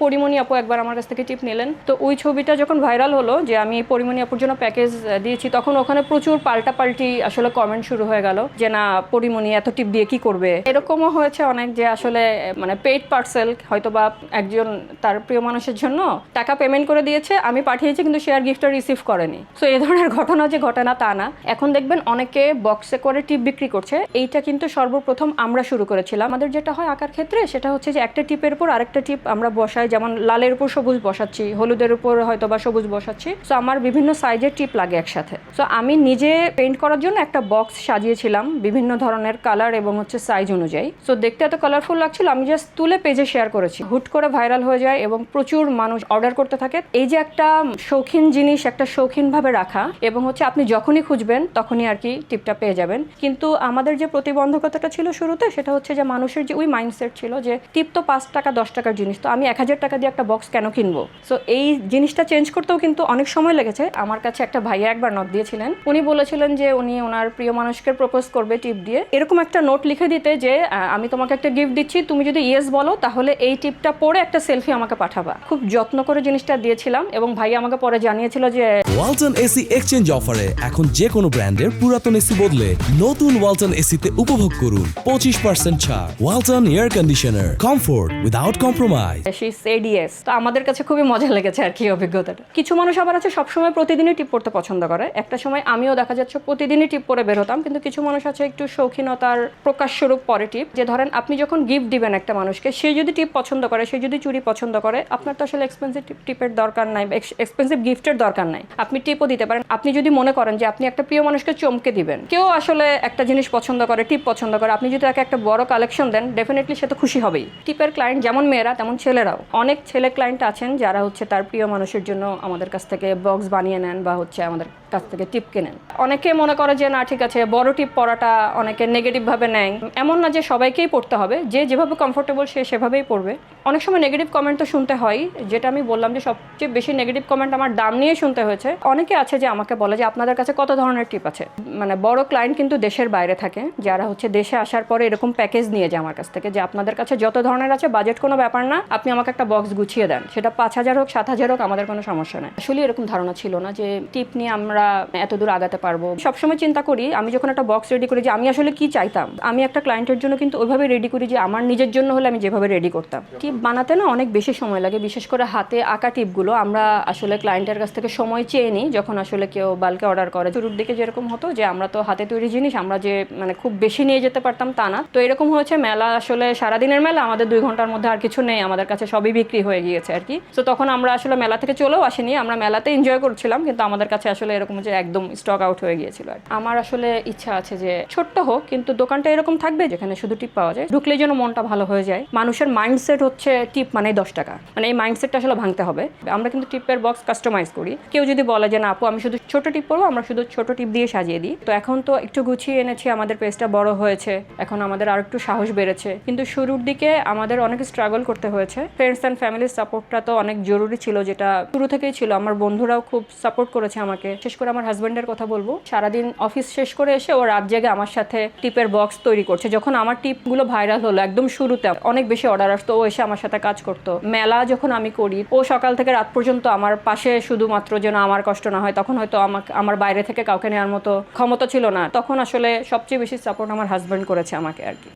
পরিমণি আপু একবার আমার কাছ থেকে টিপ নিলেন, তো ওই ছবিটা যখন ভাইরাল হলো যে আমি পরিমণি আপুর জন্য প্যাকেজ দিয়েছি, তখন ওখানে প্রচুর পাল্টাপাল্টি আসলে কমেন্ট শুরু হয়ে গেল যে না পরিমণি এত টিপ দিয়ে কি করবে। এরকমও হয়েছে অনেক যে আসলে মানে পেইড পার্সেল হয়তো বা একজন তার প্রিয় মানুষের জন্য টাকা পেমেন্ট করে দিয়েছে, আমি পাঠিয়েছি কিন্তু সে আর গিফটটা রিসিভ করেনি। সো এই ধরনের ঘটনা যে ঘটে না তা না। এখন দেখবেন অনেকে বক্সে করে টিপ বিক্রি করছে, এইটা কিন্তু সর্বপ্রথম আমরা শুরু করেছিলাম। আমাদের যেটা হয় আঁকার ক্ষেত্রে সেটা হচ্ছে যে একটা টিপের উপর আরেকটা টিপ আমরা বসাই, যেমন লালের উপর সবুজ বসাচ্ছি, হলুদের উপর হয়তো বা সবুজ বসাচ্ছি। সো আমার বিভিন্ন সাইজের টিপ লাগে একসাথে। সো আমি নিজে পেইন্ট করার জন্য একটা বক্স সাজিয়েছিলাম বিভিন্ন ধরনের কালার এবং হচ্ছে সাইজ অনুযায়ী। সো দেখতে এত কালারফুল লাগছিল, আমি জাস্ট তুলে পেজে শেয়ার করেছি, হুট করে ভাইরাল হয়ে যায় এবং প্রচুর মানুষ অর্ডার করতে থাকে। এই যে একটা শৌখিন জিনিস, একটা শৌখিনভাবে রাখা এবং হচ্ছে আপনি যখনই খুঁজবেন তখনই আর কি টিপটা পেয়ে যাবেন। কিন্তু আমাদের যে প্রতিবন্ধকতাটা ছিল শুরুতে সেটা হচ্ছে যে মানুষের যে ওই মাইন্ডসেট ছিল যে টিপ তো 5 টাকা 10 টাকার জিনিস, তো আমি 1000 টাকা দিয়ে একটা বক্স কেন কিনবো। সো এই জিনিসটা চেঞ্জ করতেও কিন্তু অনেক সময় লেগেছে। আমার কাছে একটা ভাইয়া একবার নোট দিয়েছিলেন, উনি বলেছিলেন যে উনি ওনার প্রিয় মানুষকে প্রপোজ করবে টিপ দিয়ে, এরকম একটা নোট লিখে দিতে যে আমি তোমাকে একটা গিফট দিচ্ছি, তুমি যদি ইয়েস বলো তাহলে এই টিপটা পরে একটা সেলফি আমাকে পাঠাবা। খুব যত্ন করে জিনিসটা দিয়েছিলাম এবং ভাইয়া আমাকে পরে জানিয়েছিল যে ওয়ালটন এসি এক্সচেঞ্জ অফারে এখন যে কোনো ব্র্যান্ডের পুরাতন এসি বদলে নতুন ওয়ালটন এসিতে উপভোগ করুন 25% ছাড়। Walton air conditioner, comfort without compromise. She said yes. তো আমাদের কাছে খুবই মজা লেগেছে আর কি অভিজ্ঞতাটা। কিছু মানুষ আবার আছে সবসময় প্রতিদিনই টিপ পড়তে পছন্দ করে। একটা সময় আমিও দেখা যাচ্ছে প্রতিদিনই টিপ পরে বের হতাম, কিন্তু কিছু মানুষ আছে একটু শৌখিনতার প্রকাশস্বরূপ পরে টিপ। যে ধরেন আপনি যখন গিফট দিবেন একটা মানুষকে, সে যদি টিপ পছন্দ করে, সে যদি চুড়ি পছন্দ করে, আপনার তো আসলে এক্সপেন্সিভ টিপের দরকার নাই, এক্সপেন্সিভ গিফটের দরকার নাই, আপনি টিপও দিতে পারেন। আপনি যদি মনে করেন যে আপনি একটা প্রিয় মানুষকে চমকে দিবেন, কেউ আসলে একটা জিনিস পছন্দ করে, টিপ পছন্দ করে, আপনি যদি তাকে একটা বড় কালেকশন দেন, ডেফিনেটলি সে তো খুশি হবেই। টিপের ক্লায়েন্ট যেমন মেয়েরা তেমন ছেলেরাও, অনেক ছেলে ক্লায়েন্ট আছেন যারা হচ্ছে তার প্রিয় মানুষের জন্য আমাদের কাছ থেকে বক্স বানিয়ে নেন বা হচ্ছে আমাদের কাছ থেকে টিপ কেনেন। অনেকে মনে করে যে না ঠিক আছে বড় টিপ পরাটা অনেকে নেগেটিভ ভাবে নেয়, এমন না যে সবাইকেই পড়তে হবে, যে যেভাবে কমফোর্টেবল সে সেভাবেই পড়বে। অনেক সময় নেগেটিভ কমেন্ট তো শুনতে হয়, যেটা আমি বললাম যে সবচেয়ে বেশি নেগেটিভ কমেন্ট আমার দাম নিয়ে শুনতে হয়েছে। অনেকে আছে যে আমাকে বলে যে আপনাদের কাছে কত ধরনের টিপ আছে। মানে বড় ক্লায়েন্ট কিন্তু দেশের বাইরে থাকে, যারা হচ্ছে দেশে আসার পরে এরকম প্যাকেজ নিয়ে যায় আমার কাছ থেকে যে আপনাদের কাছে যত ধরনের আছে, বাজেট কোনো ব্যাপার না, আপনি আমাকে একটা বক্স গুছিয়ে দেন, সেটা 5000 হোক 7000 হোক, আমাদের কোনো সমস্যা নেই। আসলে এরকম ধারণা ছিল না যে টিপ নিয়ে আমরা এত দূর আগাতে পারবো। সবসময় চিন্তা করি আমি যখন একটা বক্স রেডি করি যে আমি আসলে কি চাইতাম। আমি একটা ক্লায়েন্টের জন্য কিন্তু ওইভাবে রেডি করি যে আমার নিজের জন্য হলে আমি যেভাবে রেডি করতাম। টিপ বানাতে না অনেক বেশি সময় লাগে, বিশেষ করে হাতে আঁকা টিপগুলো আমরা আসলে ক্লায়েন্টের কাছ থেকে সময় চেয়ে নিই যখন আসলে কেউ বাল্কে অর্ডার করে। শুরুর দিকে যেরকম হতো যে আমরা তো হাতে তৈরি জিনিস আমরা যে মানে খুব বেশি নিয়ে যেতে পারতাম তা না। তো এরকম হয়েছে মেলা আসলে সারাদিনের মেলা, আমাদের 2 ঘন্টার মধ্যে আর কিছু নেই, আমাদের কাছে সবই বিক্রি হয়ে গিয়েছে আর কি। তো তখন আমরা আসলে মেলা থেকে চলেও আসিনি, আমরা মেলাতে এনজয় করছিলাম, কিন্তু আমাদের কাছে আসলে এরকম যে একদম স্টক আউট হয়ে গিয়েছিল। আমার আসলে ইচ্ছা আছে যে ছোট্ট হোক কিন্তু দোকানটা এরকম থাকবে যেখানে শুধু টিপ পাওয়া যায়, ঢুকলেই যেন মনটা ভালো হয়ে যায়। মানুষের মাইন্ডসেট হচ্ছে টিপ মানে 10 টাকা, মানে এই মাইন্ডসেটটা আসলে ভাঙতে হবে। আমরা কিন্তু টিপের বক্স কাস্টমাইজ করি। কেউ যদি বলে যে না আপু আমি শুধু ছোট টিপ পরবো, আমরা শুধু ছোট টিপ দিয়ে সাজিয়ে দিই। তো এখন তো একটু গুছিয়ে এনেছি, আমাদের পেজটা বড় হয়েছে, এখন আমাদের আর একটু সাহস বেড়েছে, কিন্তু শুরুর দিকে আমাদের অনেক স্ট্রাগল করতে হয়েছে। ফ্রেন্ডস অ্যান্ড ফ্যামিলির সাপোর্টটা তো অনেক জরুরি ছিল, যেটা শুরু থেকেই ছিল। আমার বন্ধুরাও খুব সাপোর্ট করেছে আমাকে, বিশেষ করে আমার হাজব্যান্ডের কথা বলবো। সারাদিন অফিস শেষ করে এসে ও রাত জেগে আমার সাথে টিপের বক্স তৈরি করছে। যখন আমার টিপগুলো ভাইরাল হলো একদম শুরুতে অনেক বেশি অর্ডার আসতো, ও এসে আমার সাথে কাজ করতো। মেলা যখন আমি করি, ও সকাল থেকে রাত পর্যন্ত আমার পাশে, শুধুমাত্র যেন আমার কষ্ট না হয়। তখন হয়তো আমার বাইরে থেকে কাউকে নেওয়ার মতো ক্ষমতা ছিল না, তখন আসলে সবচেয়ে বেশি সাপোর্ট আমার হাজব্যান্ড করেছে আমাকে আর কি।